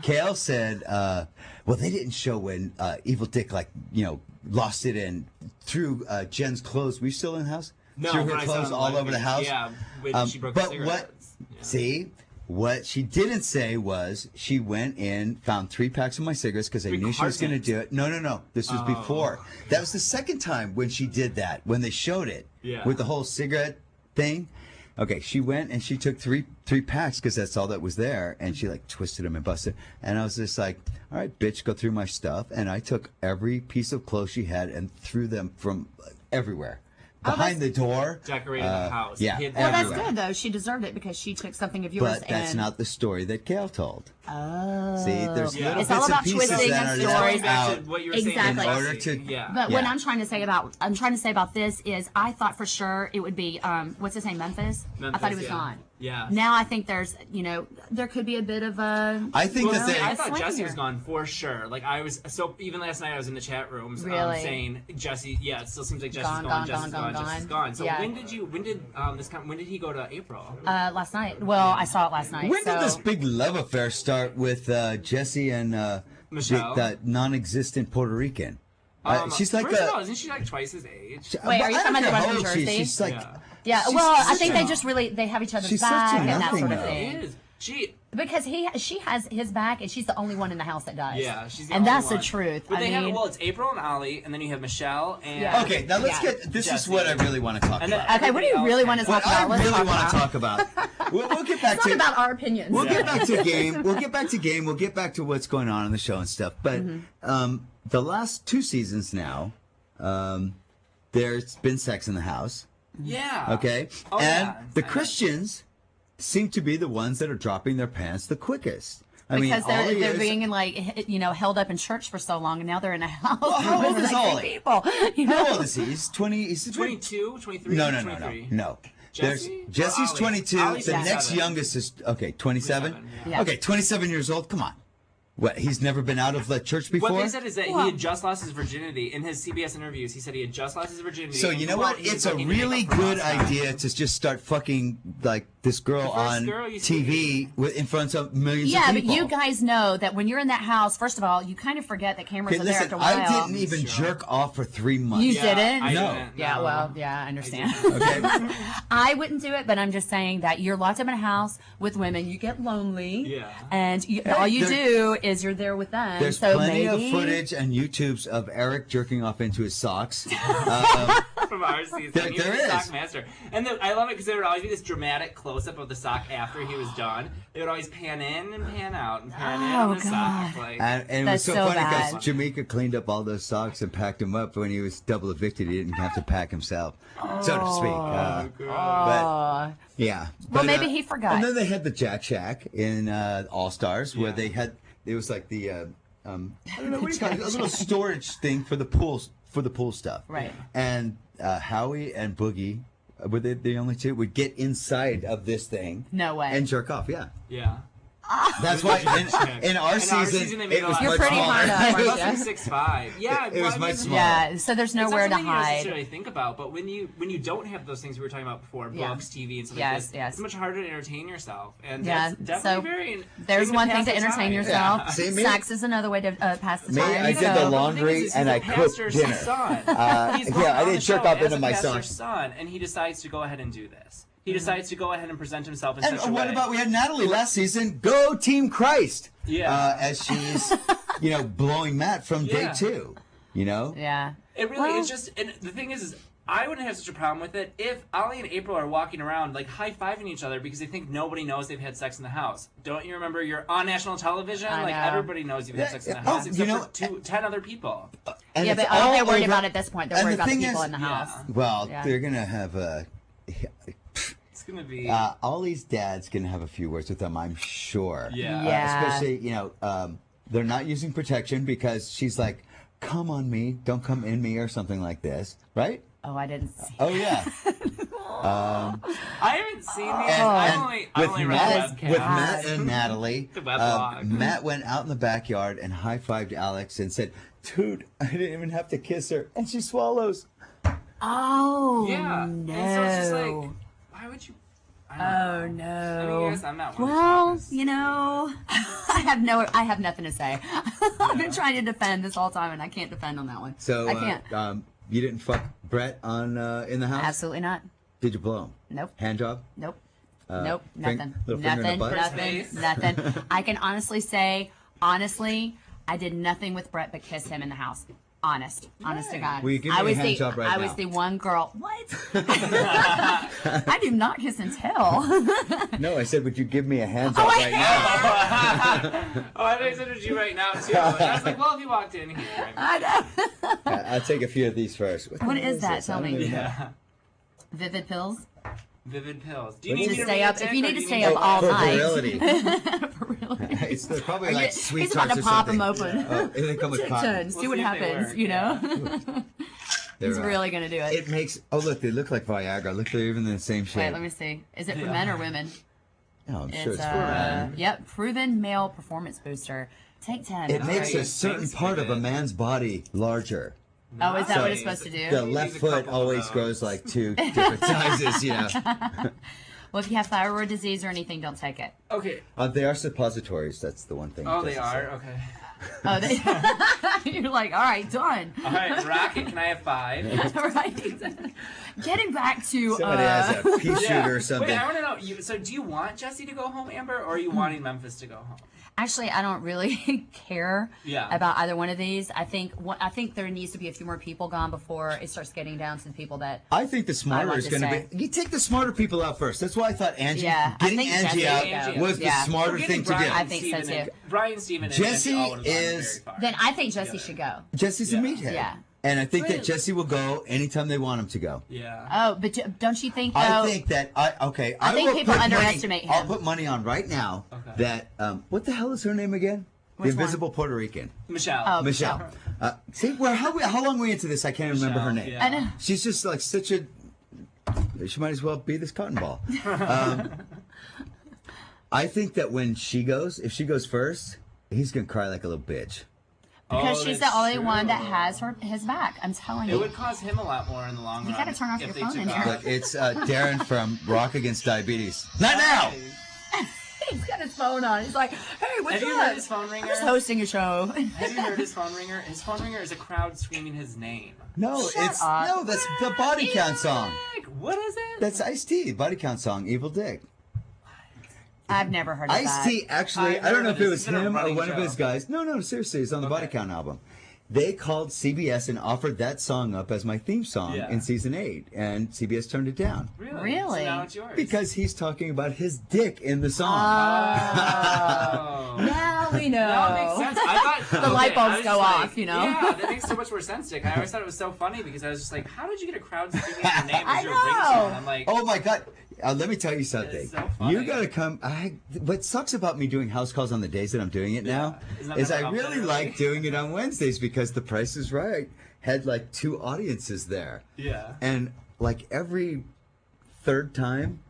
Kale said, well, they didn't show when Evil Dick, lost it and threw Jen's clothes. Were you still in the house? No, threw her clothes all over the house? Yeah, when she broke the cigarettes. What she didn't say was she went in, found 3 packs of my cigarettes because they knew she was going to do it. No. This was before. That was the second time when she did that, when they showed it with the whole cigarette thing. Okay, she went and she took three packs because that's all that was there, and she twisted them and busted. And I was just like, all right, bitch, go through my stuff. And I took every piece of clothes she had and threw them from everywhere. Behind the door. Decorating the house. Yeah. Well, that's good, though. She deserved it because she took something of yours. But that's not the story that Gail told. Oh. See, there's little it's bits all about and pieces twisting that a are story. out what you were Exactly. saying in order to. But what I'm trying to say about this is, I thought for sure it would be what's his name, Memphis. I thought he was gone. Yeah. Now I think there's, there could be a bit of a. I think I thought Jesse was gone for sure. Even last night I was in the chat rooms saying Jesse. Yeah, it still seems like Jesse's gone. Jesse's gone. So when did he go to April? Last night. Well, I saw it last night. When did this big love affair start with Jesse and Michelle? that non-existent Puerto Rican? She's like first of all, isn't she like twice his age? Wait, are you talking about the one from Jersey? She's like. Yeah, well, I think they have each other's back and that sort of thing. Because she has his back, and she's the only one in the house that does. Yeah, she's the and only that's one. the truth. But it's April and Ollie, and then you have Michelle and. Okay, now let's get. This Jesse. is what I really want to talk about. Okay, what do you really want to talk about? What I really want to talk about. We'll get back to. It's not about our opinions. We'll get back to game. We'll get back to game. We'll get back to what's going on in the show and stuff. But the last 2 seasons now, there's been sex in the house. Yeah. Okay. The Christians seem to be the ones that are dropping their pants the quickest. Because they're being held up in church for so long, and now they're in a house. Well, how old is Ollie? People, How old is he? He's 20. He's 22, 23. No. Jesse? Jesse's 22. Ollie's the next 27. youngest is 27. Yeah. Okay, 27 years old. Come on. What? He's never been out of the church before? What they said is that he had just lost his virginity. In his CBS interviews, he said he had just lost his virginity. So you know what? It's a really good idea to just start fucking this girl on TV in front of millions of people. Yeah, but you guys know that when you're in that house, first of all, you kind of forget that cameras are there after a while. I didn't even jerk off for 3 months. You didn't? No. Yeah, well, I understand. Okay. I wouldn't do it, but I'm just saying that you're locked up in a house with women. You get lonely. Yeah. And all you do is you're there with them. There's plenty of footage and YouTubes of Eric jerking off into his socks. From our season. There He was the is. sock master. And I love it because there would always be this dramatic close-up of the sock after he was done. They would always pan in and pan out and pan in on the sock. And it was so funny because Jamaica cleaned up all those socks and packed them up. When he was double evicted, he didn't have to pack himself, so to speak. But yeah. Well, maybe he forgot. And then they had the Jack Shack in All Stars where they had. It was like the I don't know what do you call it, a little storage thing for the pool stuff. Right. And Howie and Boogie, were they the only two, would get inside of this thing. No way. And jerk off. Yeah. Yeah. That's why in our season they made it was You're much pretty smaller. hard up, It aren't was you? 6'5". Yeah, It was much smaller. Yeah, so there's nowhere to it's not something you hide. necessarily think about, but when you don't have those things we were talking about before, books, TV, and stuff like this, it's much harder to entertain yourself. And that's definitely there's one thing to entertain yourself. Yeah. See, Sex is another way to pass the Me, time. I did the laundry and I cooked dinner. I didn't jerk off into my son, and he decides to go ahead and do this. He decides to go ahead and present himself in And such a way. what about we had Natalie last season? Go Team Christ! Yeah. As she's, blowing Matt from day 2. Yeah. It really is just, and the thing is I wouldn't have such a problem with it if Ollie and April are walking around like high-fiving each other because they think nobody knows they've had sex in the house. Don't you remember you're on national television? I like know. everybody knows you've had sex in the house except for 10 other people. And yeah, but I don't think they're worried about it at this point. They're worried about the people in the house. Well, they're going to have a... It's going to be... Ollie's dad's going to have a few words with them, I'm sure. Yeah. Especially, they're not using protection because she's like, come on me, don't come in me or something like this, right? Oh, I didn't see Oh, yeah. I haven't seen these. I've only read with Matt and Natalie, the weblog. Matt went out in the backyard and high-fived Alex and said, dude, I didn't even have to kiss her. And she swallows. Oh, yeah. no. And so it's just like, why would you... Oh, no. I mean, yes, I'm not one well, of those. have nothing to say. I've been trying to defend this whole time, and I can't defend on that one. So I can't. You didn't fuck Brett on in the house? Absolutely not. Did you blow him? Nope. Hand job? Nope. Nope. Nothing. Nothing. Nothing. I can honestly say, I did nothing with Brett but kiss him in the house. Honest to God. Will you give me a hand job right now? I was the one girl. What? I do not kiss and tell. No, I said, would you give me a hand job right now? I thought you said, would you right now, too? And I was like, well, if you walked in here. I know. I'll take a few of these first. What is that? Tell me. Yeah. Vivid pills? Vivid pills. Do you need to stay up? If you need to stay up all for night. Virility. For reality. It's probably like sweet He's about tarts to or pop something. them open. Oh, and they come with cotton. See what happens, you know? He's really going to do it. It makes... Oh, look, they look like Viagra. Look, they're even in the same shape. Wait, let me see. Is it for men or women? Oh, I'm sure it's for men. Yep, proven male performance booster. Take 10. It makes a certain part of a man's body larger. Oh, is that what it's supposed to do? The left foot always grows like 2 different sizes, you know. Well, if you have thyroid disease or anything, don't take it. Okay. They are suppositories. That's the one thing. Oh, they are? Okay. Oh, you're like, all right, done. All right, Rocket, can I have 5? Right. Getting back to... Somebody has a pea shooter or something. Wait, I want to know, so do you want Jesse to go home, Amber, or are you wanting Memphis to go home? Actually, I don't really care about either one of these. I think there needs to be a few more people gone before it starts getting down to the people that I think the smarter is going to be. You take the smarter people out first. That's why I thought Angie. Yeah, getting Angie out was the smarter thing to do. I think so too. Brian, Steven, and Jesse Angie is. Then I think Jesse should go. Jesse's a meathead. Yeah. And I think that Jesse will go anytime they want him to go. Yeah. Oh, but don't you think, though? I think that, I think will people put underestimate money, him. I'll put money on right now that, what the hell is her name again? Which the Invisible Puerto Rican. Michelle. Oh, Michelle. See, how long are we into this? I can't remember her name. Yeah. I know. She's just like such a, she might as well be this cotton ball. I think that when she goes, if she goes first, he's going to cry like a little bitch. Because she's the only one that has his back. I'm telling you. It would cost him a lot more in the long run. You got to turn off your phone in here. Look, it's Darren from Rock Against Diabetes. Not now! He's got his phone on. He's like, hey, what's Have up? you heard his phone ringer? I'm just hosting a show. Have you heard his phone ringer? His phone ringer is a crowd screaming his name. No, Shut up. that's the Body Count song. What is it? That's Ice-T, Body Count song, Evil Dick. I've never heard of that. Ice-T, actually, I've I don't know heard if it of was this. Is it a him or running one of joke? his guys. No, seriously, it's on the Body Count album. They called CBS and offered that song up as my theme song in season 8, and CBS turned it down. Really? So now it's yours. Because he's talking about his dick in the song. Oh. Now we know. That makes sense. I thought The light bulbs I was go just off, you know? Yeah, that makes so much more sense, Dick. I always thought it was so funny because I was just like, how did you get a crowd singing your name as your ringtone? I'm like, Oh my God. Let me tell you something. It's so funny. You gotta come. What sucks about me doing house calls on the days that I'm doing it now is I really like doing it on Wednesdays because The Price is Right had like 2 audiences there. Yeah. And like every third time,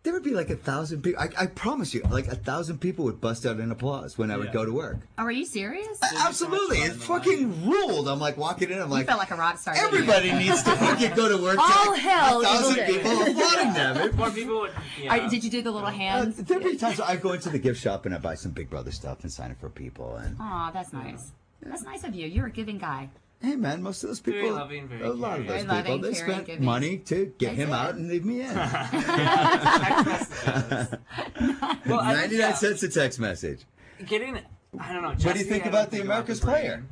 there would be like 1,000 people. I promise you, like 1,000 people would bust out in applause when I would go to work. Oh, are you serious? Absolutely, it fucking ruled. I'm like walking in, I'm like, You felt like a rock star. everybody needs to fucking go to work. All hell, 1,000 Evil Dick. people applauding them. More people would. Yeah. Did you do the little hands? There'd be times I go into the gift shop and I buy some Big Brother stuff and sign it for people. And Aw, that's nice. That's nice of you. You're a giving guy. hey, man, most of those people, Very loving, very a lot of those caring. Very people, loving, they caring, spent giving. money to get They him did. out and leave me in. Well, I think, 99 cents a text message. Getting, I don't know. What do you think about the America's Player?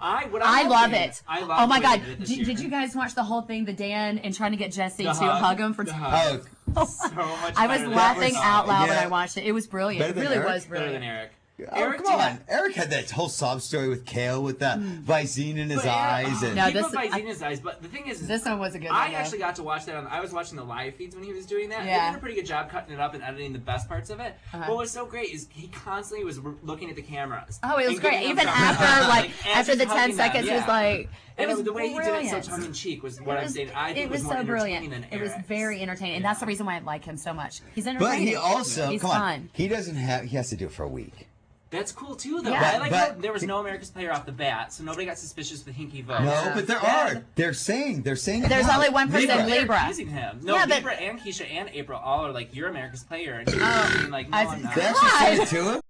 I love it. I love oh my what God! they did this Did year. you guys watch the whole thing? The Dan and trying to get Jesse The to hug. hug him for. The hug. Oh, So much I was better than laughing Eric. out loud when Yeah. I watched it. It was brilliant. Better It than really Eric? was Better than brilliant. Eric. Eric, come on. Eric had that whole sob story with Kale with the Visine in his But Eric- eyes. And No, he this- put Visine in his eyes, but the thing is, This one was a good one. I though. actually got to watch that. I was watching the live feeds when he was doing that. Yeah. They did a pretty good job cutting it up and editing the best parts of it. Uh-huh. What was so great is he constantly was looking at the cameras. Oh, it was and great. giving them Even thumbs up. after as after he's the 10 hugging them, seconds, it was yeah. like. And It was the way he did it brilliant. so tongue in cheek was what I'm saying. I think It was more so entertaining brilliant. than It was Eric's. very entertaining, and that's the reason why I like him so much. He's but entertaining. he also, He's come on, fun. he doesn't have, he has to do it for a week. That's cool too, though. Yeah. I like But- how there was no America's Player off the bat, so nobody got suspicious with the hinky vote. No, but there Yeah. are. They're saying it There's now. only one person, They're Libra. accusing him. No, Yeah, but- Libra and Keisha and April all are like, "You're America's Player," and he's being like, "No, I'm not." They actually said it to him.